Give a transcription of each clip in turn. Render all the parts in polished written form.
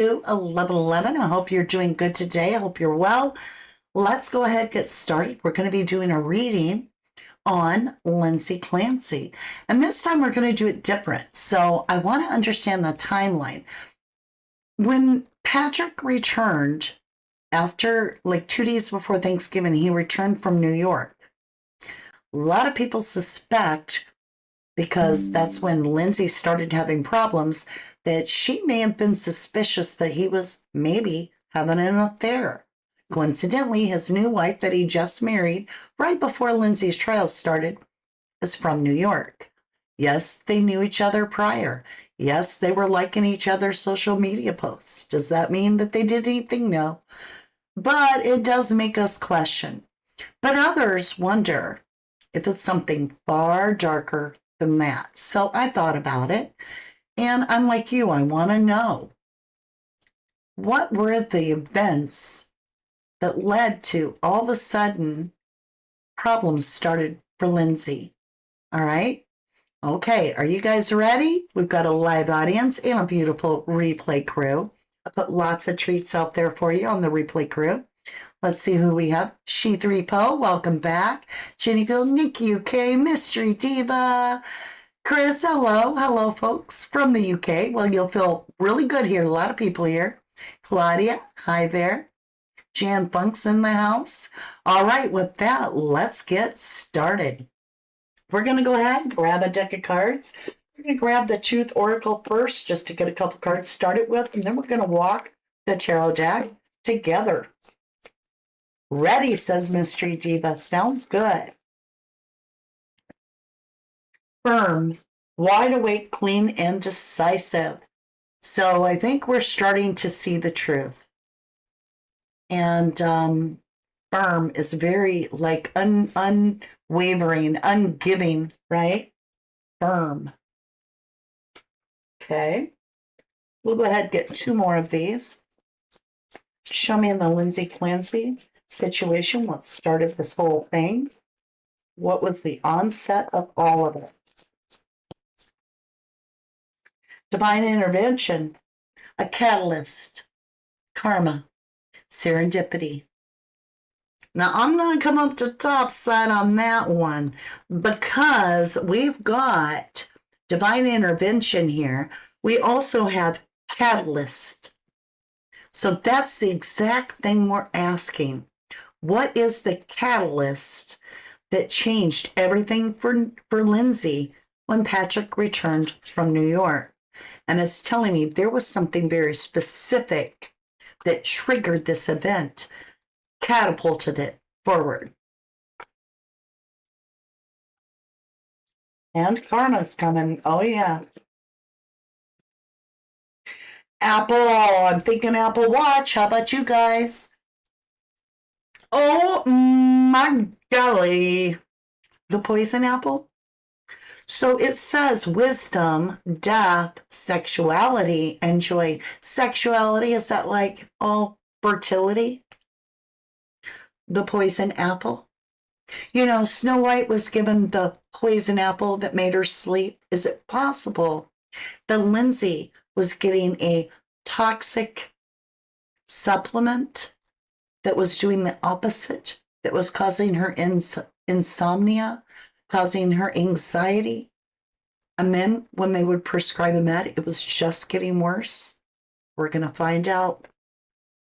1111. I hope you're doing good today. I hope you're well. Let's go ahead and get started. We're going to be doing a reading on Lindsay Clancy. And this time we're going to do it different. So I want to understand the timeline. When Patrick returned after like 2 days before Thanksgiving, he returned from New York. A lot of people suspect, because that's when Lindsay started having problems, that she may have been suspicious that he was maybe having an affair. Coincidentally, his new wife that he just married right before Lindsay's trial started is from New York. Yes, they knew each other prior. Yes, they were liking each other's social media posts. Does that mean that they did anything? No. But it does make us question. But others wonder if it's something far darker than that. So I thought about it. And I'm like you, I want to know, what were the events that led to all of a sudden problems started for Lindsay? All right. Okay. Are you guys ready? We've got a live audience and a beautiful replay crew. I put lots of treats out there for you on the replay crew. Let's see who we have. She3Po, welcome back. Jennyville, Nikki UK, Mystery Diva. Chris, hello. Hello, folks from the UK. Well, you'll feel really good here. A lot of people here. Claudia, hi there. Jan Funk's in the house. All right, with that, let's get started. We're going to go ahead and grab a deck of cards. We're going to grab the Truth Oracle first, just to get a couple cards started with, and then we're going to walk the tarot deck together. Ready, says Mystery Diva. Sounds good. Firm, wide awake, clean, and decisive. So I think we're starting to see the truth. And firm is very like unwavering, ungiving, right? Firm. Okay. We'll go ahead and get 2 more of these. Show me in the Lindsay Clancy situation what started this whole thing. What was the onset of all of it? Divine intervention, a catalyst, karma, serendipity. Now, I'm going to come up to top side on that one because we've got divine intervention here. We also have catalyst. So that's the exact thing we're asking. What is the catalyst that changed everything for Lindsay when Patrick returned from New York? And it's telling me there was something very specific that triggered this event, catapulted it forward. And karma's coming. Oh, yeah. Apple. I'm thinking Apple Watch. How about you guys? Oh, my golly. The poison apple? So it says wisdom, death, sexuality, and joy. Sexuality, is that like, oh, fertility? The poison apple? You know, Snow White was given the poison apple that made her sleep. Is it possible that Lindsay was getting a toxic supplement that was doing the opposite, that was causing her insomnia, causing her anxiety? And then when they would prescribe a med, it was just getting worse? We're going to find out.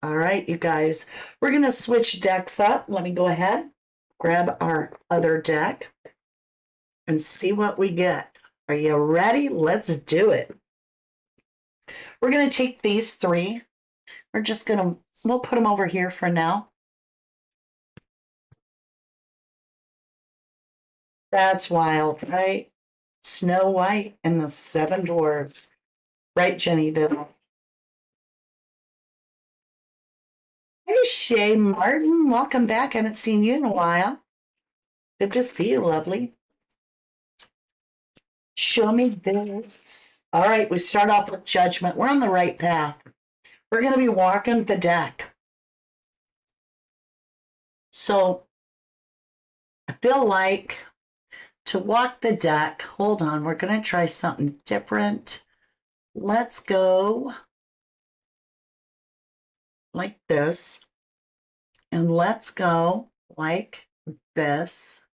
All right, you guys, we're going to switch decks up. Let me go ahead, grab our other deck and see what we get. Are you ready? Let's do it. We're going to take these 3. We're just going to, we'll put them over here for now. That's wild, right? Snow White and the 7 Dwarfs. Right, Jennyville? Hey, Shay Martin. Welcome back. I haven't seen you in a while. Good to see you, lovely. Show me this. All right, we start off with judgment. We're on the right path. We're going to be walking the deck. So I feel like to walk the deck, hold on, we're going to try something different. Let's go like this. And let's go like this.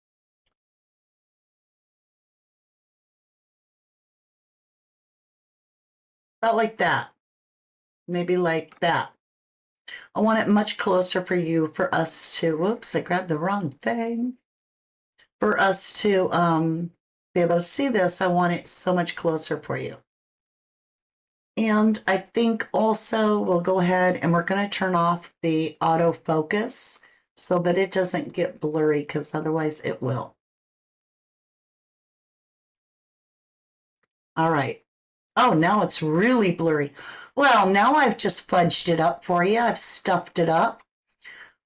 About like that. Maybe like that. I want it much closer for you, for us to, whoops, I grabbed the wrong thing. For us to be able to see this, I want it so much closer for you. And I think also we'll go ahead and we're going to turn off the autofocus so that it doesn't get blurry, because otherwise it will. All right. Oh, now it's really blurry. Well, now I've just fudged it up for you. I've stuffed it up.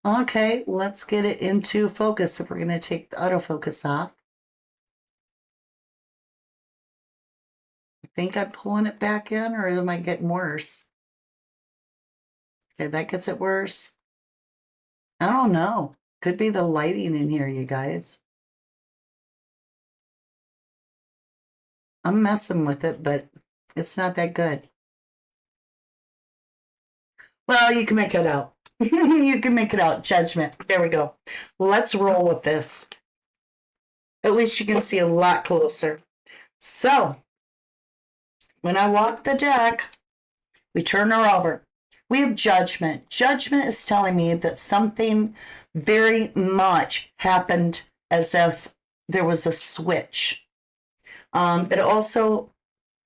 Okay, let's get it into focus if we're going to take the autofocus off. I think I'm pulling it back in, or am I getting worse? Okay, that gets it worse. I don't know. Could be the lighting in here, you guys. I'm messing with it, but it's not that good. Well, you can make it out. You can make it out. Judgment. There we go. Let's roll with this. At least you can see a lot closer. So, when I walk the deck, we turn her over. We have judgment. Judgment is telling me that something very much happened as if there was a switch. It also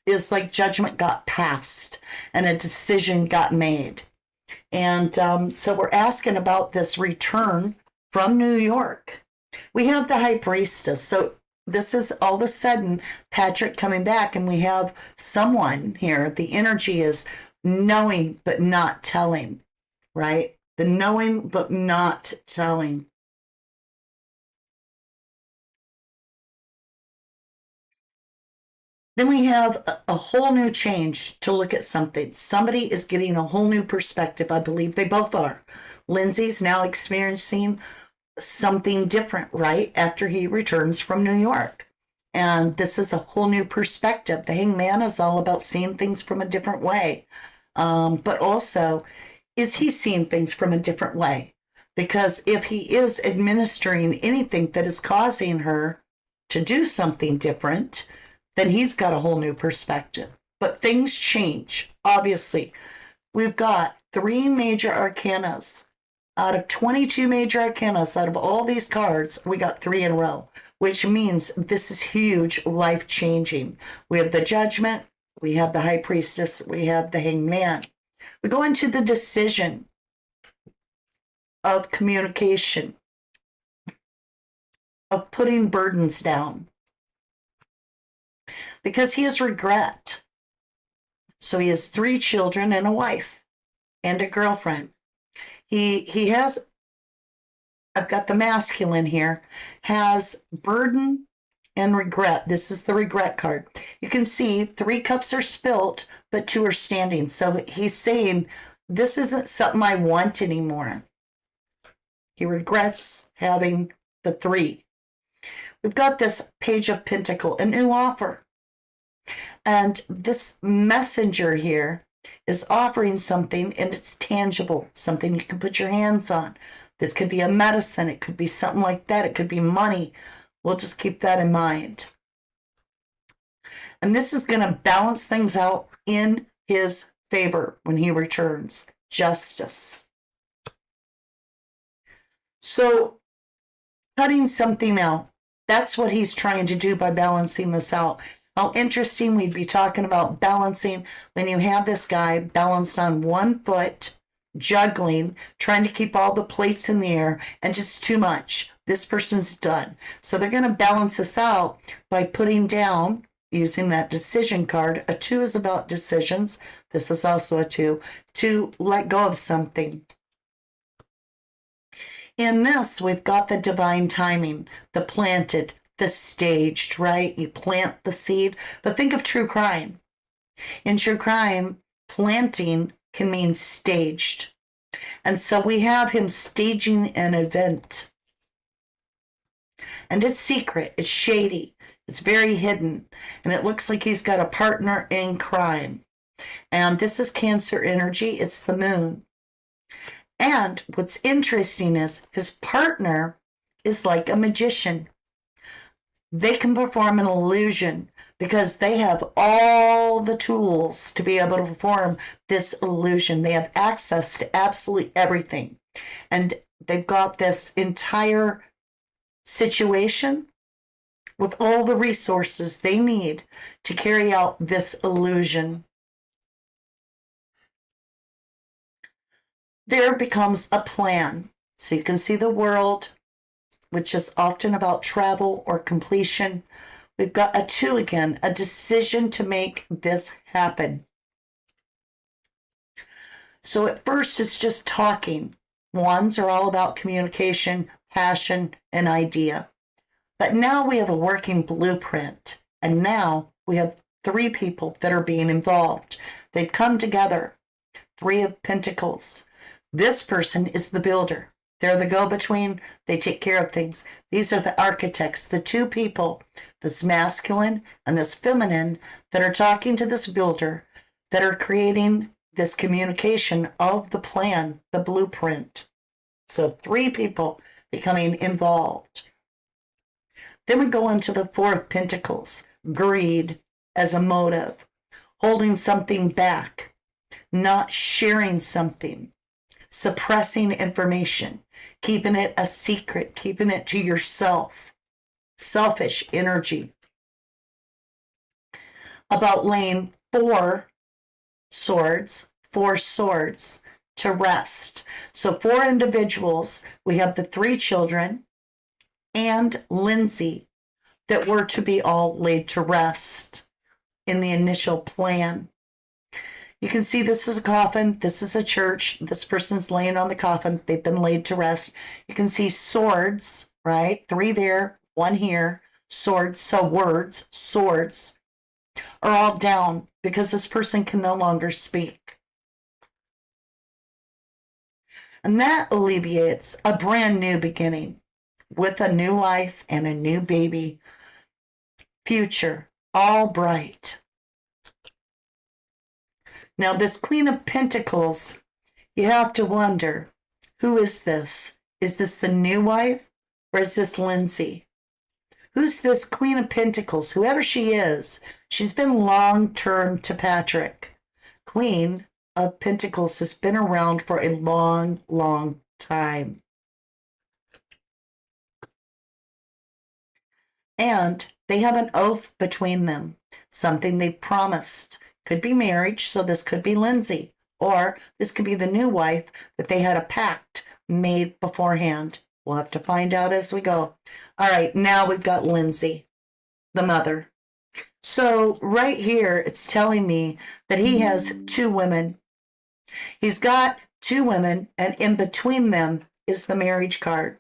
is like judgment got passed and a decision got made. And so we're asking about this return from New York. We have the high priestess. So this is all of a sudden Patrick coming back, and we have someone here. The energy is knowing but not telling, right? The knowing but not telling. Then we have a whole new change to look at something. Somebody is getting a whole new perspective. I believe they both are. Lindsay's now experiencing something different, right? After he returns from New York. And this is a whole new perspective. The hangman is all about seeing things from a different way. But also, is he seeing things from a different way? Because if he is administering anything that is causing her to do something different, then he's got a whole new perspective. But things change, obviously. We've got 3 major arcanas. Out of 22 major arcanas, out of all these cards, we got 3 in a row, which means this is huge, life-changing. We have the judgment, we have the high priestess, we have the hangman. We go into the decision of communication, of putting burdens down, because he has regret. So he has 3 children and a wife and a girlfriend. He has, I've got the masculine here, has burden and regret. This is the regret card. You can see 3 cups are spilt, but 2 are standing. So he's saying, this isn't something I want anymore. He regrets having the 3. We've got this Page of Pentacles, a new offer. And this messenger here is offering something, and it's tangible, something you can put your hands on. This could be a medicine. It could be something like that. It could be money. We'll just keep that in mind. And this is going to balance things out in his favor when he returns. Justice. So cutting something out, that's what he's trying to do by balancing this out. How interesting, we'd be talking about balancing when you have this guy balanced on 1 foot, juggling, trying to keep all the plates in the air, and just too much. This person's done. So they're going to balance this out by putting down, using that decision card. A 2 is about decisions. This is also a 2. To let go of something. In this, we've got the divine timing, the planted, the staged, right? You plant the seed. But think of true crime. In true crime, planting can mean staged. And so we have him staging an event. And it's secret. It's shady. It's very hidden. And it looks like he's got a partner in crime. And this is Cancer energy. It's the moon. And what's interesting is his partner is like a magician. They can perform an illusion because they have all the tools to be able to perform this illusion. They have access to absolutely everything. And they've got this entire situation with all the resources they need to carry out this illusion. There becomes a plan. So you can see the world, which is often about travel or completion. We've got a 2 again, a decision to make this happen. So at first it's just talking. 1s are all about communication, passion, and idea. But now we have a working blueprint. And now we have 3 people that are being involved. They've come together. 3 of Pentacles. This person is the builder. They're the go-between. They take care of things. These are the architects, the 2 people, this masculine and this feminine, that are talking to this builder, that are creating this communication of the plan, the blueprint. So 3 people becoming involved. Then we go into the 4 of Pentacles, greed as a motive, holding something back, not sharing something, suppressing information, keeping it a secret, keeping it to yourself, selfish energy. About laying 4 swords to rest. So 4 individuals, we have the 3 children and Lindsay that were to be all laid to rest in the initial plan. You can see this is a coffin. This is a church. This person's laying on the coffin. They've been laid to rest. You can see swords, right? 3 there, 1 here. Swords, so words, swords are all down because this person can no longer speak. And that alleviates a brand new beginning with a new life and a new baby. Future, all bright. Now, this Queen of Pentacles, you have to wonder, who is this? Is this the new wife or is this Lindsay? Who's this Queen of Pentacles? Whoever she is, she's been long-term to Patrick. Queen of Pentacles has been around for a long, long time. And they have an oath between them, something they promised. Could be marriage, so this could be Lindsay, or this could be the new wife that they had a pact made beforehand. We'll have to find out as we go. All right, now we've got Lindsay, the mother. So right here, it's telling me that he has 2 women. He's got 2 women, and in between them is the marriage card.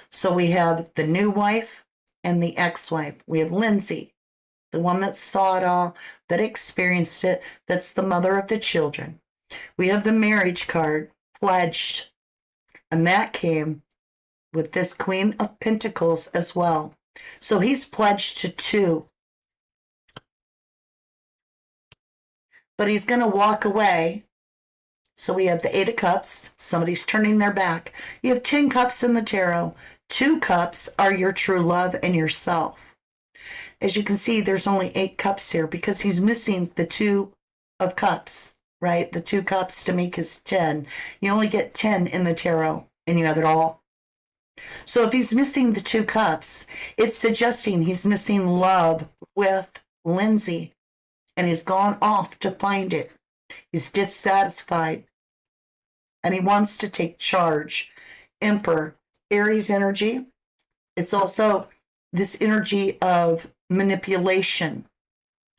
So we have the new wife and the ex-wife. We have Lindsay, the one that saw it all, that experienced it, that's the mother of the children. We have the marriage card, pledged, and that came with this Queen of Pentacles as well. So he's pledged to 2. But he's going to walk away. So we have the 8 of Cups. Somebody's turning their back. You have 10 cups in the tarot. 2 cups are your true love and yourself. As you can see, there's only 8 cups here because he's missing the 2 of cups, right? The 2 cups to make his 10. You only get 10 in the tarot and you have it all. So if he's missing the 2 cups, it's suggesting he's missing love with Lindsay and he's gone off to find it. He's dissatisfied and he wants to take charge. Emperor, Aries energy. It's also this energy of manipulation,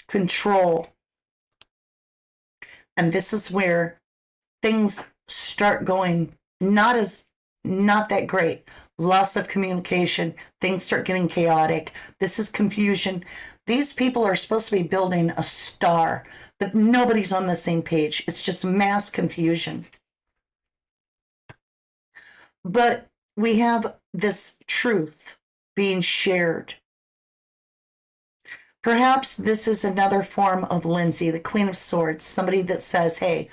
control. And this is where things start going not that great. Loss of communication. Things start getting chaotic. This is confusion. These people are supposed to be building a star, but nobody's on the same page. It's just mass confusion. But we have this truth being shared. Perhaps this is another form of Lindsay, the Queen of Swords, somebody that says, hey,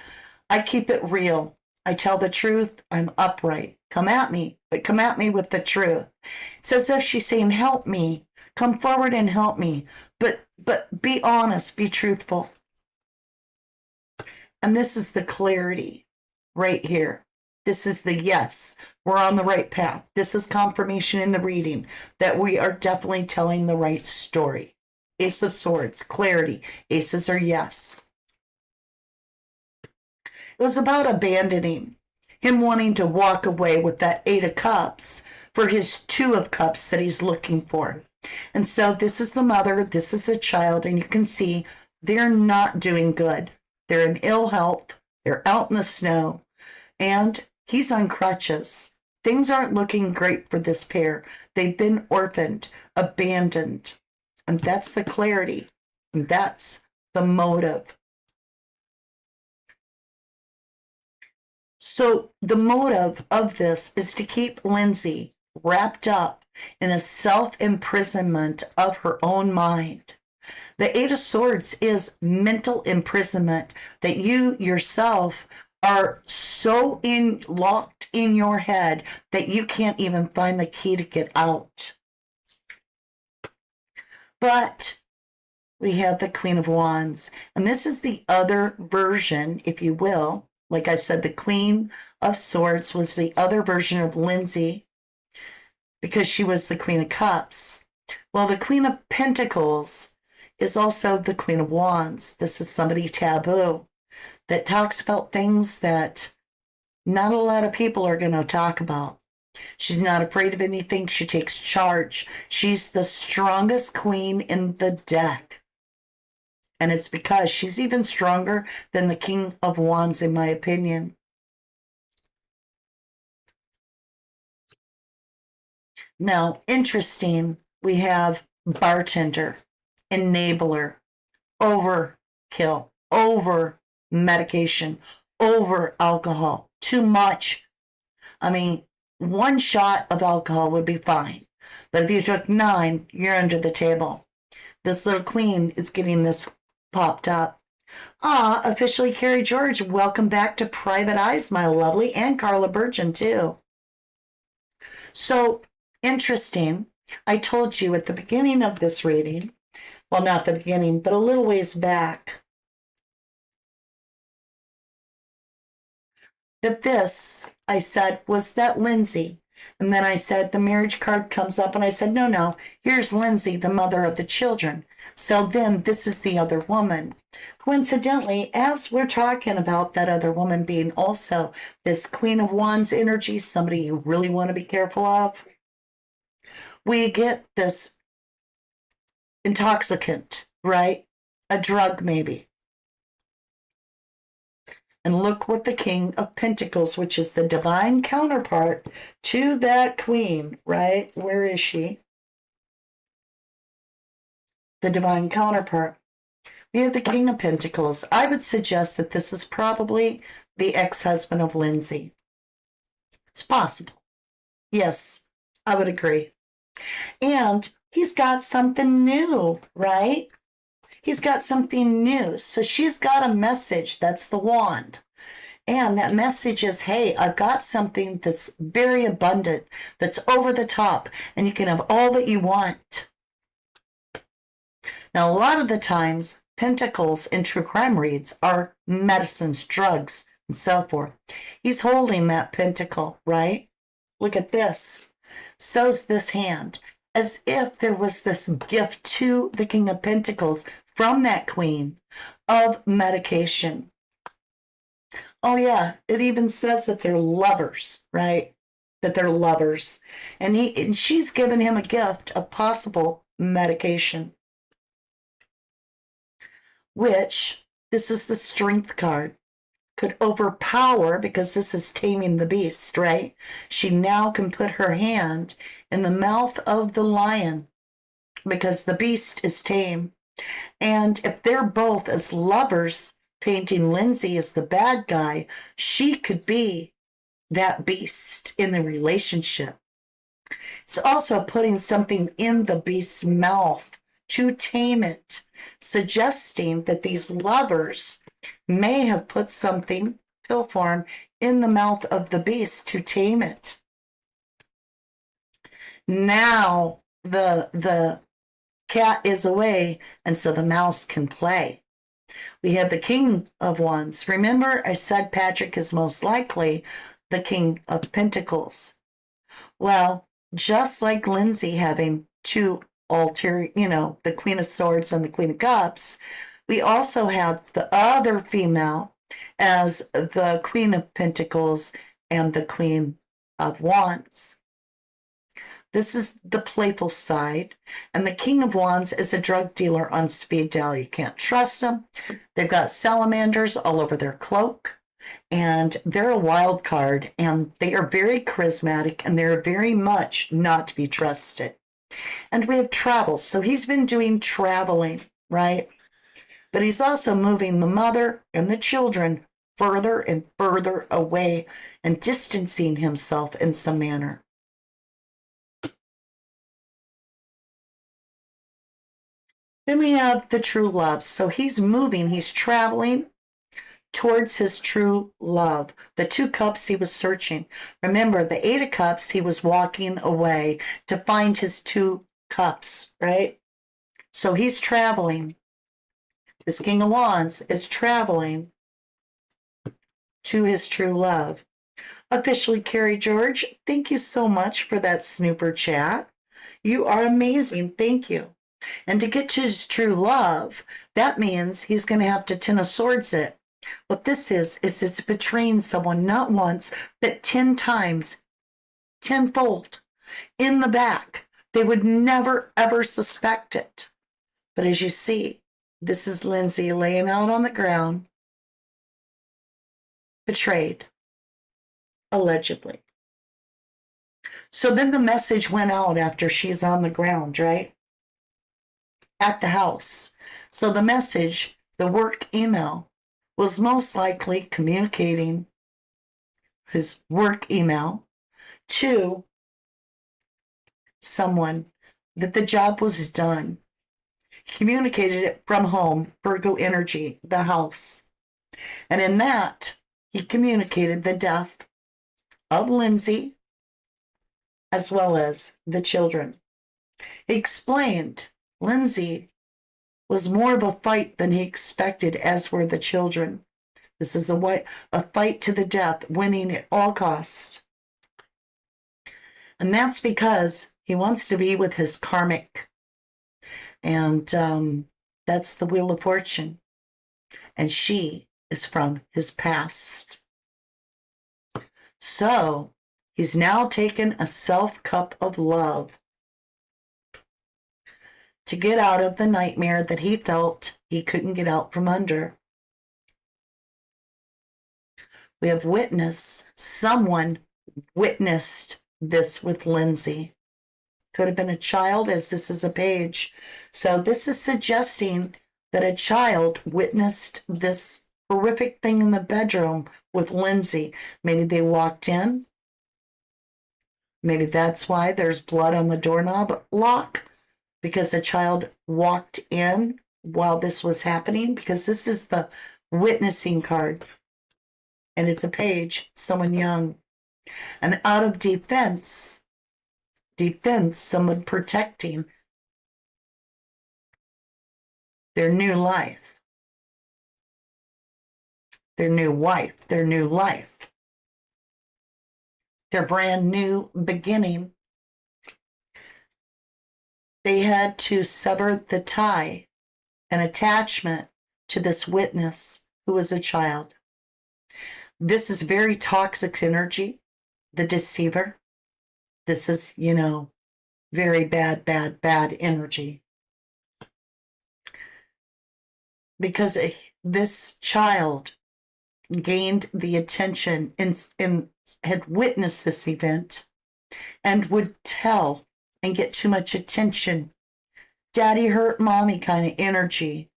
I keep it real. I tell the truth. I'm upright. Come at me, but come at me with the truth. It's as if she's saying, help me. Come forward and help me. But be honest, be truthful. And this is the clarity right here. This is the yes, we're on the right path. This is confirmation in the reading that we are definitely telling the right story. Ace of Swords, clarity. Aces are yes. It was about abandoning, him wanting to walk away with that Eight of Cups for his Two of Cups that he's looking for. And so this is the mother, this is the child, and you can see they're not doing good. They're in ill health. They're out in the snow. And he's on crutches. Things aren't looking great for this pair. They've been orphaned, abandoned. And that's the clarity. And that's the motive. So the motive of this is to keep Lindsay wrapped up in a self-imprisonment of her own mind. The Eight of Swords is mental imprisonment that you yourself are so locked in your head that you can't even find the key to get out. But we have the Queen of Wands, and this is the other version, if you will. Like I said, the Queen of Swords was the other version of Lindsay because she was the Queen of Cups. Well, the Queen of Pentacles is also the Queen of Wands. This is somebody taboo that talks about things that not a lot of people are going to talk about. She's not afraid of anything. She takes charge. She's the strongest queen in the deck. And it's because she's even stronger than the King of Wands, in my opinion. Now, interesting, we have bartender, enabler, overkill, over medication, over alcohol, too much. I mean, one shot of alcohol would be fine. But if you took 9, you're under the table. This little queen is getting this popped up. Officially Carrie George, welcome back to Private Eyes, my lovely, and Carla Burgeon too. So interesting. I told you at the beginning of this reading, well, not the beginning, but a little ways back, that this, I said, was that Lindsay. And then I said, the marriage card comes up, and I said, no, here's Lindsay, the mother of the children. So then this is the other woman. Coincidentally, as we're talking about that other woman being also this Queen of Wands energy, somebody you really want to be careful of, we get this intoxicant, right? A drug maybe. And look what the King of Pentacles, which is the divine counterpart to that queen, right? Where is she? The divine counterpart. We have the King of Pentacles. I would suggest that this is probably the ex-husband of Lindsay. It's possible. Yes, I would agree. And he's got something new, right? He's got something new. So she's got a message. That's the wand. And that message is, hey, I've got something that's very abundant, that's over the top, and you can have all that you want. Now, a lot of the times, pentacles in true crime reads are medicines, drugs, and so forth. He's holding that pentacle, right? Look at this. So's this hand. As if there was this gift to the King of Pentacles from that queen of medication. Oh yeah, it even says that they're lovers, right? That they're lovers. And she's given him a gift of possible medication. Which, this is the strength card, could overpower, because this is taming the beast, right? She now can put her hand in the mouth of the lion because the beast is tame. And if they're both as lovers, painting Lindsay as the bad guy, she could be that beast in the relationship. It's also putting something in the beast's mouth to tame it, suggesting that these lovers may have put something pill form in the mouth of the beast to tame it. Now the cat is away, and so the mouse can play. We have the King of Wands. Remember, I said Patrick is most likely the King of Pentacles. Well, just like Lindsay having two the Queen of Swords and the Queen of Cups, we also have the other female as the Queen of Pentacles and the Queen of Wands. This is the playful side. And the King of Wands is a drug dealer on speed dial. You can't trust them. They've got salamanders all over their cloak. And they're a wild card. And they are very charismatic. And they're very much not to be trusted. And we have travel. So he's been doing traveling, right? But he's also moving the mother and the children further and further away and distancing himself in some manner. Then we have the true love. So he's moving, he's traveling towards his true love. The 2 cups he was searching. Remember, the 8 of cups, he was walking away to find his 2 cups, right? So he's traveling. This King of Wands is traveling to his true love. Officially, Carrie George, thank you so much for that snooper chat. You are amazing. Thank you. And to get to his true love, that means he's going to have to 10 of swords it. What this is it's betraying someone not once, but 10 times, tenfold, in the back. They would never, ever suspect it. But as you see, this is Lindsay laying out on the ground, betrayed, allegedly. So then the message went out after she's on the ground, right? At the house. So the message, the work email, was most likely communicating his work email to someone that the job was done. Communicated it from home, Virgo energy, the house. And in that, he communicated the death of Lindsay as well as the children. He explained Lindsay was more of a fight than he expected, as were the children. This is a fight to the death, winning at all costs. And that's because he wants to be with his karmic. And that's the Wheel of Fortune. And she is from his past. So he's now taken a self-cup of love to get out of the nightmare that he felt he couldn't get out from under. We have someone witnessed this with Lindsay. Could have been a child, as this is a page. So this is suggesting that a child witnessed this horrific thing in the bedroom with Lindsay. Maybe they walked in. Maybe that's why there's blood on the doorknob lock, because a child walked in while this was happening, because this is the witnessing card. And it's a page, someone young. And out of defense, someone protecting their new life, their new wife, their new life, their brand new beginning. They had to sever the tie and attachment to this witness who was a child. This is very toxic energy, the deceiver. This is, very bad, bad, bad energy. Because this child gained the attention and had witnessed this event and would tell and get too much attention. Daddy hurt mommy kind of energy.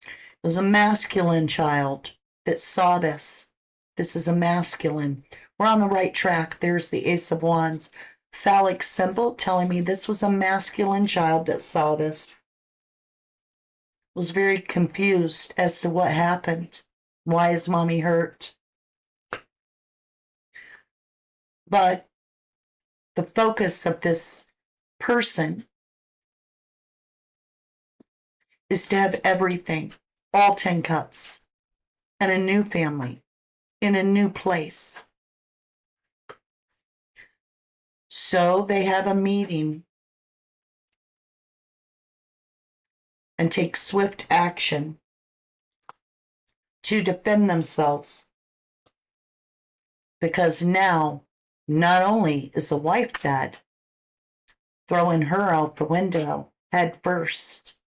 It was a masculine child that saw this. This is a masculine. We're on the right track. There's the Ace of Wands. Phallic symbol telling me this was a masculine child that saw this. was very confused as to what happened. Why is mommy hurt? But the focus of this person is to have everything, all 10 cups, and a new family in a new place. So they have a meeting and take swift action to defend themselves. Because now, not only is the wife dead, throwing her out the window head first,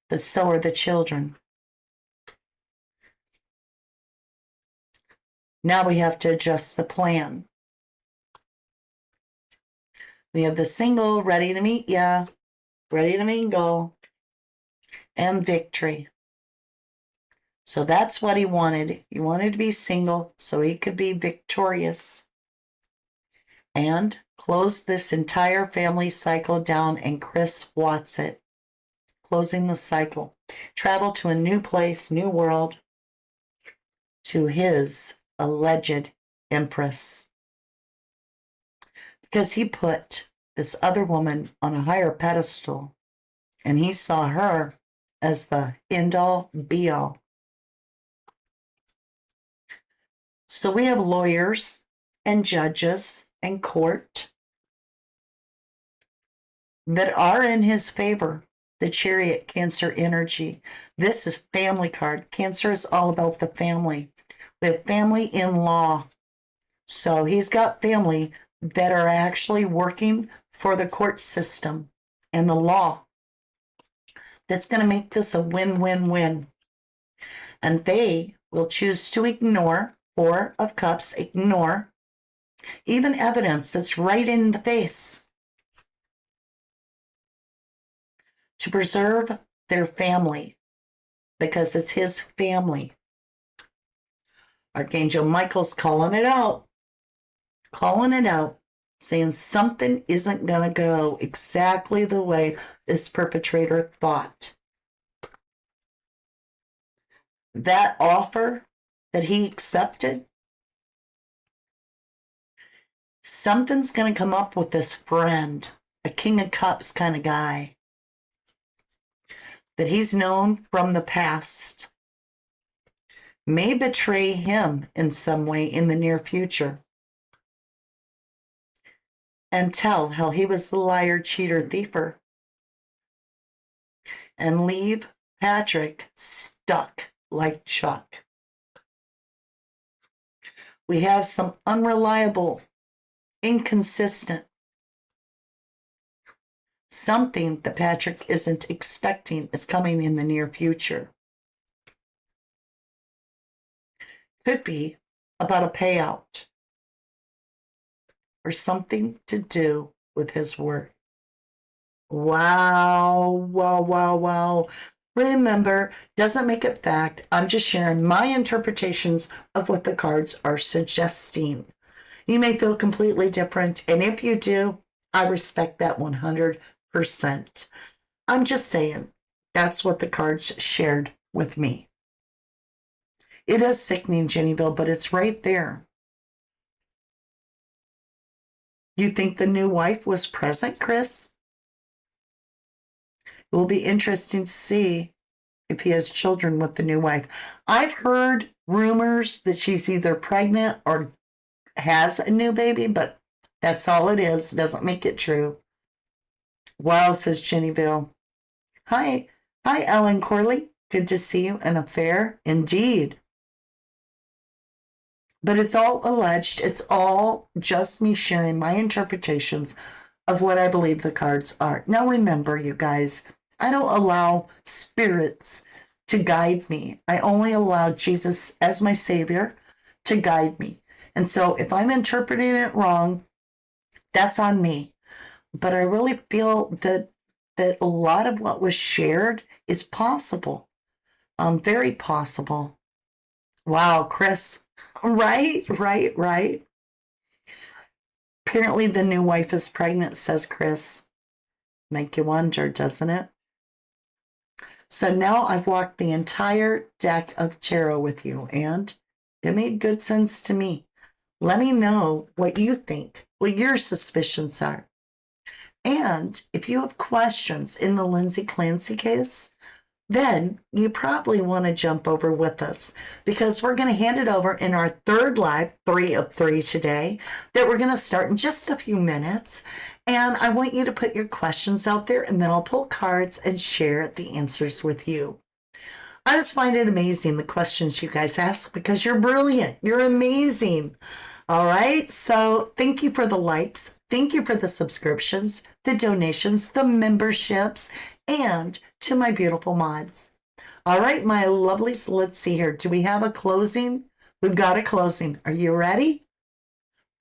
but so are the children. Now we have to adjust the plan. We have the single ready to meet ya, ready to mingle, and victory. So that's what he wanted. He wanted to be single so he could be victorious and close this entire family cycle down, and Chris wants it. Closing the cycle. Travel to a new place, new world, to his alleged empress. Because he put this other woman on a higher pedestal, and he saw her as the end-all, be-all. So we have lawyers and judges and court that are in his favor. The Chariot, Cancer energy. This is family card. Cancer is all about the family. We have family in law. So he's got family that are actually working for the court system and the law. That's going to make this a win-win-win. And they will choose to ignore, 4 of Cups, ignore even evidence that's right in the face, to preserve their family, because it's his family. Archangel Michael's calling it out, saying something isn't going to go exactly the way this perpetrator thought. That offer that he accepted, something's going to come up with this friend, a King of Cups kind of guy, that he's known from the past, may betray him in some way in the near future, and tell how he was the liar, cheater, thiefer, and leave Patrick stuck like Chuck. We have some unreliable, inconsistent, something that Patrick isn't expecting is coming in the near future. Could be about a payout or something to do with his work. Wow. Remember, doesn't make it fact. I'm just sharing my interpretations of what the cards are suggesting. You may feel completely different, and if you do, I respect that 100%. I'm just saying, that's what the cards shared with me. It is sickening, Jennyville, but it's right there. You think the new wife was present, Chris? It will be interesting to see if he has children with the new wife. I've heard rumors that she's either pregnant or has a new baby, but that's all it is. Doesn't make it true. Wow, says Jennyville. Hi, Ellen Corley. Good to see you. An affair, indeed. But it's all alleged. It's all just me sharing my interpretations of what I believe the cards are. Now remember, you guys, I don't allow spirits to guide me. I only allow Jesus as my Savior to guide me. And so if I'm interpreting it wrong, that's on me. But I really feel that a lot of what was shared is possible. Very possible. Wow, Chris. Right. Apparently the new wife is pregnant, says Chris. Make you wonder, doesn't it? So now I've walked the entire deck of tarot with you, and it made good sense to me. Let me know what you think, what your suspicions are. And if you have questions in the Lindsay Clancy case, then you probably want to jump over with us because we're going to hand it over in our third live, 3 of 3 today, that we're going to start in just a few minutes. And I want you to put your questions out there, and then I'll pull cards and share the answers with you. I just find it amazing, the questions you guys ask, because you're brilliant. You're amazing. All right. So thank you for the likes. Thank you for the subscriptions, the donations, the memberships, and to my beautiful mods. All right, my lovelies, let's see here. Do we have a closing? We've got a closing. Are you ready?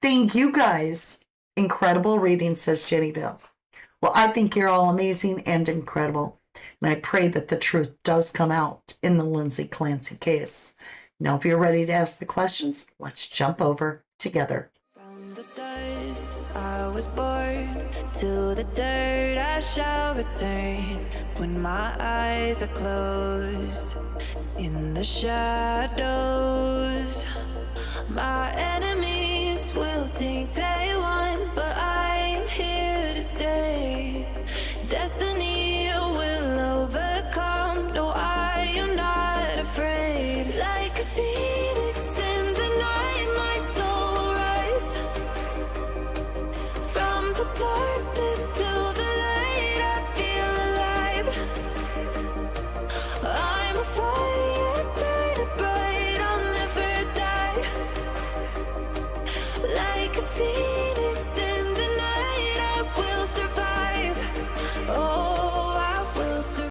Thank you, guys. Incredible reading, says Jenny Bill. Well, I think you're all amazing and incredible. And I pray that the truth does come out in the Lindsay Clancy case. Now, if you're ready to ask the questions, let's jump over together. From the dust I was born, to the dirt I shall return. When my eyes are closed, in the shadows, my enemies will think that